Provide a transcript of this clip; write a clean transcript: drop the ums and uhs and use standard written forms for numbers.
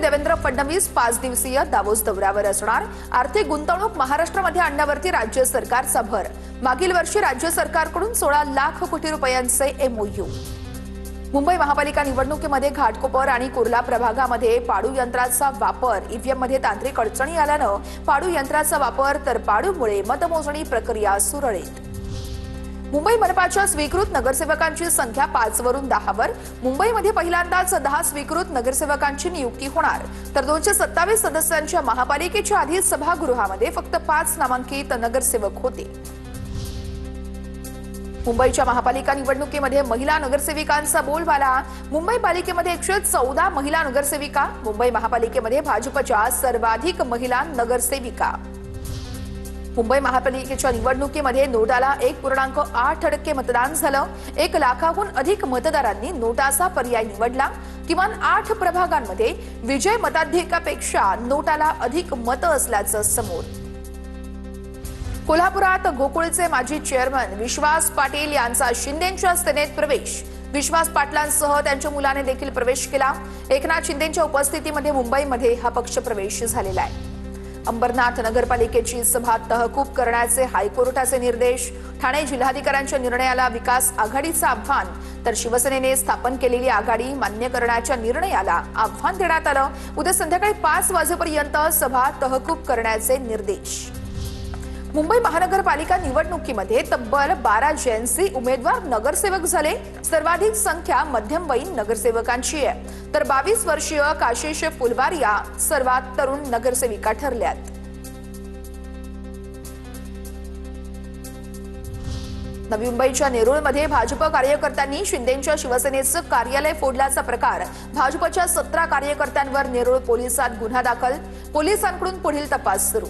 देवेंद्र फडणवीस 5 दिवसीय दावोस दौऱ्यावर असणार। आर्थिक गुंतवणूक महाराष्ट्रामध्ये आणण्यावरती राज्य सरकारचा भर। मागील वर्षी राज्य सरकारकडून 16 लाख कोटी रुपयांचे एमओयू। मुंबई महापालिका निवडणुकीमध्ये घाटकोपर आणि कुर्ला प्रभागामध्ये पाडू यंत्राचा वापर, ईव्हीएम मध्ये तांत्रिक अडचणी आल्यानं पाडू यंत्राचा वापर तर पाडूमुळे मतमोजणी प्रक्रिया सुरळीत। मुंबई मनपाच्या स्वीकृत नगरसेवकांची संख्या 5 वरून 10 वर। मुंबईमध्ये पहिल्यांदाच 10 स्वीकृत नगरसेवकांची नियुक्ती होणार, तर 227 सदस्यांच्या महापालिकेच्या आधी सभागृहामध्ये फक्त 5 नामांकित नगरसेवक होते। मुंबईच्या महापालिका निवडणुकीमध्ये महिला नगरसेविकांचा बोलबाला। मुंबई पालिकेमध्ये 114 महिला नगरसेविका। मुंबई महापालिकेमध्ये भाजपच्या सर्वाधिक महिला नगरसेविका। मुंबई महापालिकेच्या निवडणुकीमध्ये नोटाला 1.8% मतदान झालं। 1 लाखाहून अधिक मतदारांनी नोटाचा पर्याय निवडला। किमान 8 प्रभागांमध्ये विजय मताधिक्यापेक्षा नोटाला अधिक मतं असल्याचं समोर। कोल्हापुरात गोकुळचे माजी चेअरमन विश्वास पाटील यांचा शिंदेंच्या सेनेत प्रवेश। विश्वास पाटलांसह त्यांच्या मुलाने देखील प्रवेश केला। एकनाथ शिंदेंच्या उपस्थितीमध्ये मुंबईमध्ये हा पक्ष प्रवेश झालेला आहे। अंबरनाथ नगरपालिकेची सभा तहकूब करण्याचे हायकोर्टाचे निर्देश। ठाणे जिल्हाधिकाऱ्यांच्या निर्णयाला विकास आघाडीचं आव्हान, तर शिवसेनेने स्थापन केलेली आघाडी मान्य करण्याच्या निर्णयाला आव्हान देण्यात आलं। उद्या संध्याकाळी 5 वाजेपर्यंत सभा तहकूब करण्याचे निर्देश। मुंबई महानगरपालिका निवडणुकीमध्ये तब्बल 12 जेएनसी उमेदवार नगरसेवक झाले। सर्वाधिक संख्या मध्यमवयीन नगरसेवकांची आहे, तर 22 वर्षीय काशिश फुलवारिया सर्वात तरुण नगरसेविका ठरल्यात। नवी मुंबईच्या नेरूळमध्ये भाजप कार्यकर्त्यांनी शिंदेंच्या शिवसेनेचं कार्यालय फोडल्याचा प्रकार। भाजपच्या 17 कार्यकर्त्यांवर नेरूळ पोलिसात गुन्हा दाखल। पोलिसांकडून पुढील तपास सुरू।